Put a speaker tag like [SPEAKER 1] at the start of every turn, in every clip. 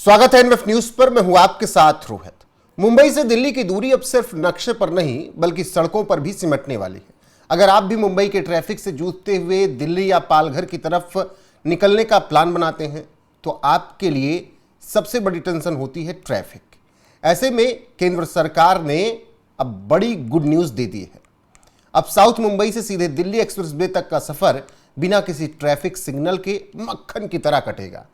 [SPEAKER 1] स्वागत है NF news पर। मैं हूं आपके साथ रोहित। मुंबई से दिल्ली की दूरी अब सिर्फ नक्शे पर नहीं बल्कि सड़कों पर भी सिमटने वाली है। अगर आप भी मुंबई के ट्रैफिक से जूझते हुए दिल्ली या पालघर की तरफ निकलने का प्लान बनाते हैं तो आपके लिए सबसे बड़ी टेंशन होती है ट्रैफिक। ऐसे में केंद्र सरकार ने अब बड़ी गुड न्यूज दे दी है। अब साउथ मुंबई से सीधे दिल्ली एक्सप्रेसवे तक का सफर बिना किसी ट्रैफिक सिग्नल के मक्खन की तरह कटेगा,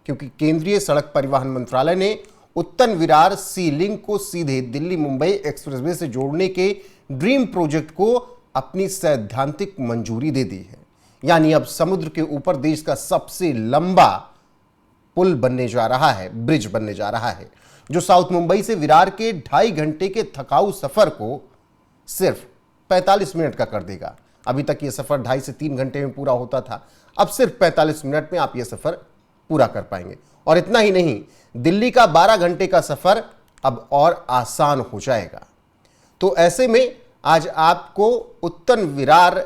[SPEAKER 1] क्योंकि केंद्रीय सड़क परिवहन मंत्रालय ने उत्तन विरार सी लिंक को सीधे दिल्ली मुंबई एक्सप्रेसवे से जोड़ने के ड्रीम प्रोजेक्ट को अपनी सैद्धांतिक मंजूरी दे दी है। यानी अब समुद्र के ऊपर देश का सबसे लंबा पुल बनने जा रहा है, ब्रिज बनने जा रहा है, जो साउथ मुंबई से विरार के 2.5 घंटे के थकाऊ सफर को सिर्फ 45 मिनट का कर देगा। अभी तक यह सफर 2.5 से 3 घंटे में पूरा होता था, अब सिर्फ 45 मिनट में आप यह सफर पूरा कर पाएंगे। और इतना ही नहीं, दिल्ली का 12 घंटे का सफर अब और आसान हो जाएगा। तो ऐसे में आज आपको उत्तन विरार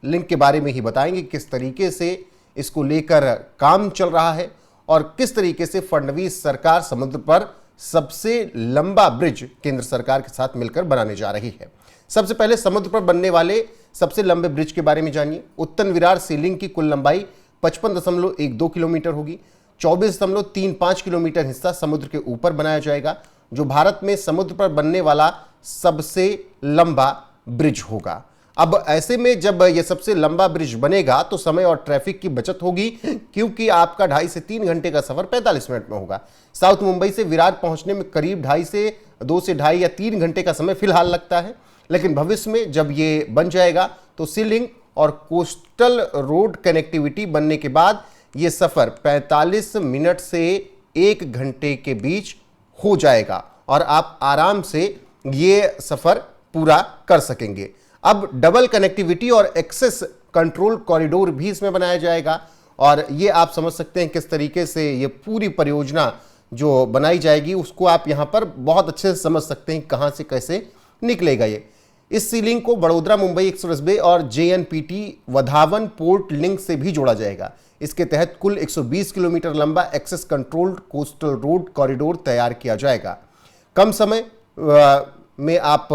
[SPEAKER 1] लिंक के बारे में ही बताएंगे, किस तरीके से इसको लेकर काम चल रहा है और किस तरीके से फडणवीस सरकार समुद्र पर सबसे लंबा ब्रिज केंद्र सरकार के साथ मिलकर बनाने जा रही है। सबसे पहले समुद्र पर बनने वाले सबसे लंबे ब्रिज के बारे में जानिए। उत्तन विरार सी लिंक की कुल लंबाई 55.12 किलोमीटर होगी। 24.35 किलोमीटर हिस्सा समुद्र के ऊपर बनाया जाएगा, जो भारत में समुद्र पर बनने वाला सबसे लंबा ब्रिज होगा। अब ऐसे में जब यह सबसे लंबा ब्रिज बनेगा तो समय और ट्रैफिक की बचत होगी, क्योंकि आपका 2.5 से 3 घंटे का सफर 45 मिनट में होगा। साउथ मुंबई से विरार पहुंचने में करीब 2.5 से 2.5 या 3 घंटे का समय फिलहाल लगता है, लेकिन भविष्य में जब ये बन जाएगा तो सी लिंक और कोस्टल रोड कनेक्टिविटी बनने के बाद यह सफर 45 मिनट से 1 घंटे के बीच हो जाएगा और आप आराम से ये सफर पूरा कर सकेंगे। अब डबल कनेक्टिविटी और एक्सेस कंट्रोल कॉरिडोर भी इसमें बनाया जाएगा और ये आप समझ सकते हैं किस तरीके से ये पूरी परियोजना जो बनाई जाएगी उसको आप यहां पर बहुत अच्छे से समझ सकते हैं कहां से कैसे निकलेगा ये। इस सी लिंक को बड़ोदरा मुंबई एक्सप्रेसवे और JNPT वधावन पोर्ट लिंक से भी जोड़ा जाएगा। इसके तहत कुल 120 किलोमीटर लंबा access controlled coastal road corridor तैयार किया जाएगा। कम समय में आप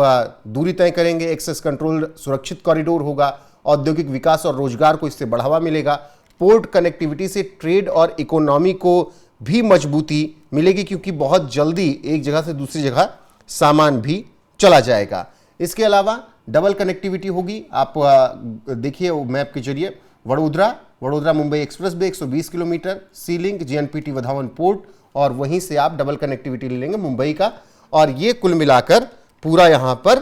[SPEAKER 1] दूरी तय करेंगे। एक्सेस कंट्रोल सुरक्षित कॉरिडोर होगा। औद्योगिक विकास और रोजगार को इससे बढ़ावा मिलेगा। पोर्ट कनेक्टिविटी से ट्रेड और इकोनॉमी को भी मजबूती मिलेगी, क्योंकि बहुत जल्दी एक जगह से दूसरी जगह सामान भी चला जाएगा। इसके अलावा डबल कनेक्टिविटी होगी। आप देखिए मैप के जरिए वडोदरा मुंबई एक्सप्रेसवे 120 किलोमीटर, सी लिंक JNPT वधावन पोर्ट, और वहीं से आप डबल कनेक्टिविटी ले लेंगे मुंबई का। और ये कुल मिलाकर पूरा यहां पर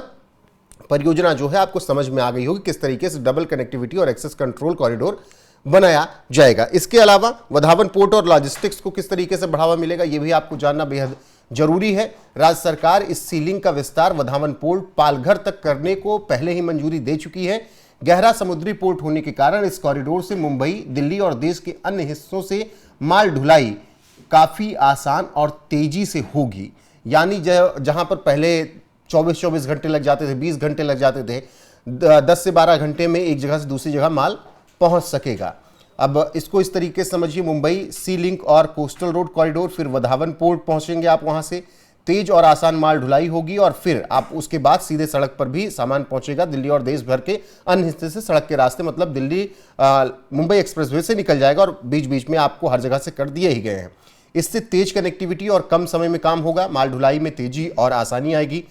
[SPEAKER 1] परियोजना जो है आपको समझ में आ गई होगी किस तरीके से डबल कनेक्टिविटी और एक्सेस कंट्रोल कॉरिडोर बनाया जाएगा। इसके अलावा वधावन पोर्ट और लॉजिस्टिक्स को किस तरीके से बढ़ावा मिलेगा ये भी आपको जानना बेहद जरूरी है। राज्य सरकार इस सी लिंक का विस्तार वधावन पोर्ट पालघर तक करने को पहले ही मंजूरी दे चुकी है। गहरा समुद्री पोर्ट होने के कारण इस कॉरिडोर से मुंबई, दिल्ली और देश के अन्य हिस्सों से माल ढुलाई काफी आसान और तेजी से होगी। यानी जहां पर पहले 24 घंटे लग जाते थे, 20 घंटे लग जाते थे, 10 से 12 घंटे में एक जगह से दूसरी जगह माल पहुंच सकेगा। अब इसको इस तरीके से समझिए, मुंबई सी लिंक और कोस्टल रोड कॉरिडोर, फिर वधावन पोर्ट पहुंचेंगे आप, वहां से तेज और आसान माल ढुलाई होगी और फिर आप उसके बाद सीधे सड़क पर भी सामान पहुंचेगा। दिल्ली और देश भर के अन्य हिस्से से सड़क के रास्ते, मतलब दिल्ली मुंबई एक्सप्रेसवे से निकल जाएगा और बीच बीच में आपको हर जगह से कर दिए ही गए हैं। इससे तेज कनेक्टिविटी और कम समय में काम होगा। माल ढुलाई में तेजी और आसानी आएगी।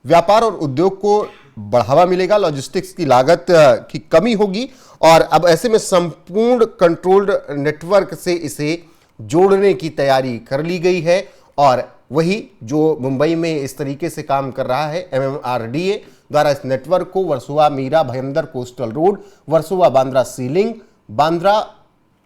[SPEAKER 1] व्यापार और उद्योग को बढ़ावा मिलेगा। लॉजिस्टिक्स की लागत की कमी होगी और अब ऐसे में संपूर्ण कंट्रोल्ड नेटवर्क से इसे जोड़ने की तैयारी कर ली गई है। और वही जो मुंबई में इस तरीके से काम कर रहा है, MMRDA द्वारा इस नेटवर्क को वर्सोवा मीरा भयंदर कोस्टल रोड, वर्सोवा बांद्रा सी लिंक, बांद्रा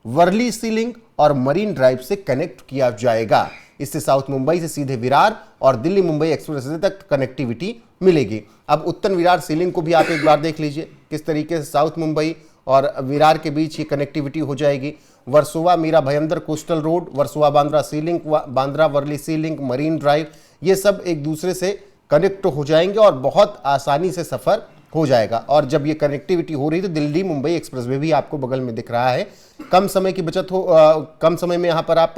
[SPEAKER 1] वर्ली सी लिंक और मरीन ड्राइव से कनेक्ट किया जाएगा। इससे साउथ मुंबई से सीधे विरार और दिल्ली मुंबई एक्सप्रेसवे तक कनेक्टिविटी मिलेगी। अब उत्तन विरार सी लिंक को भी आप एक बार देख लीजिए किस तरीके से साउथ मुंबई और विरार के बीच ये कनेक्टिविटी हो जाएगी। वर्सोवा मीरा भयंदर कोस्टल रोड, वर्सोवा बांद्रा सी लिंक, बांद्रा वर्ली सी लिंक, मरीन ड्राइव, ये सब एक दूसरे से कनेक्ट हो जाएंगे और बहुत आसानी से सफर हो जाएगा। और जब ये कनेक्टिविटी हो रही है तो दिल्ली मुंबई एक्सप्रेसवे भी आपको बगल में दिख रहा है। कम समय की बचत हो, कम समय में यहाँ पर आप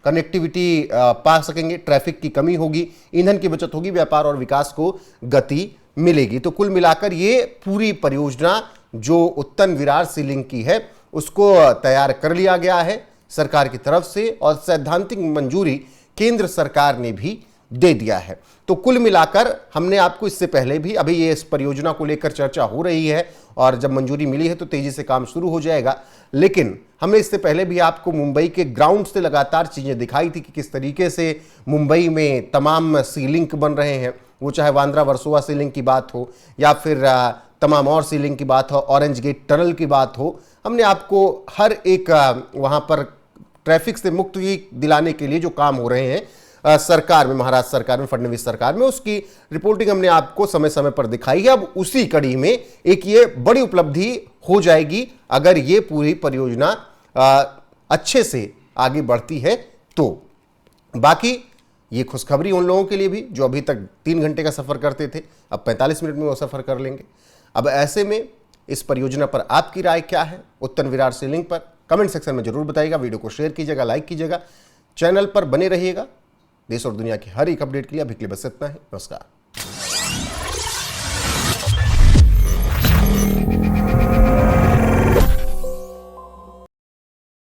[SPEAKER 1] कनेक्टिविटी पा सकेंगे, ट्रैफिक की कमी होगी, ईंधन की बचत होगी, व्यापार और विकास को गति मिलेगी। तो कुल मिलाकर ये पूरी परियोजना जो उत्तन विरार सी लिंक की है उसको तैयार कर लिया गया है सरकार की तरफ से और सैद्धांतिक मंजूरी केंद्र सरकार ने भी दे दिया है। तो कुल मिलाकर हमने आपको इससे पहले भी, अभी ये इस परियोजना को लेकर चर्चा हो रही है और जब मंजूरी मिली है तो तेजी से काम शुरू हो जाएगा, लेकिन हमने इससे पहले भी आपको मुंबई के ग्राउंड से लगातार चीजें दिखाई थी कि किस तरीके से मुंबई में तमाम सी लिंक बन रहे हैं, वो चाहे बांद्रा वर्सोवा सी लिंक की बात हो या फिर तमाम और सी लिंक की बात हो, ऑरेंज गेट टनल की बात हो। हमने आपको हर एक वहां पर ट्रैफिक से मुक्ति दिलाने के लिए जो काम हो रहे हैं सरकार में, महाराष्ट्र सरकार में, फडणवीस सरकार में, उसकी रिपोर्टिंग हमने आपको समय समय पर दिखाई है। अब उसी कड़ी में एक ये बड़ी उपलब्धि हो जाएगी अगर ये पूरी परियोजना अच्छे से आगे बढ़ती है तो। बाकी ये खुशखबरी उन लोगों के लिए भी जो अभी तक 3 घंटे का सफर करते थे, अब 45 मिनट में वो सफर कर लेंगे। अब ऐसे में इस परियोजना पर आपकी राय क्या है उत्तन विरार सी लिंक पर, कमेंट सेक्शन में जरूर बताइएगा। वीडियो को शेयर कीजिएगा, लाइक कीजिएगा, चैनल पर बने रहिएगा। देश और दुनिया की हर एक अपडेट के लिए अभी के लिए बस इतना ही। नमस्कार।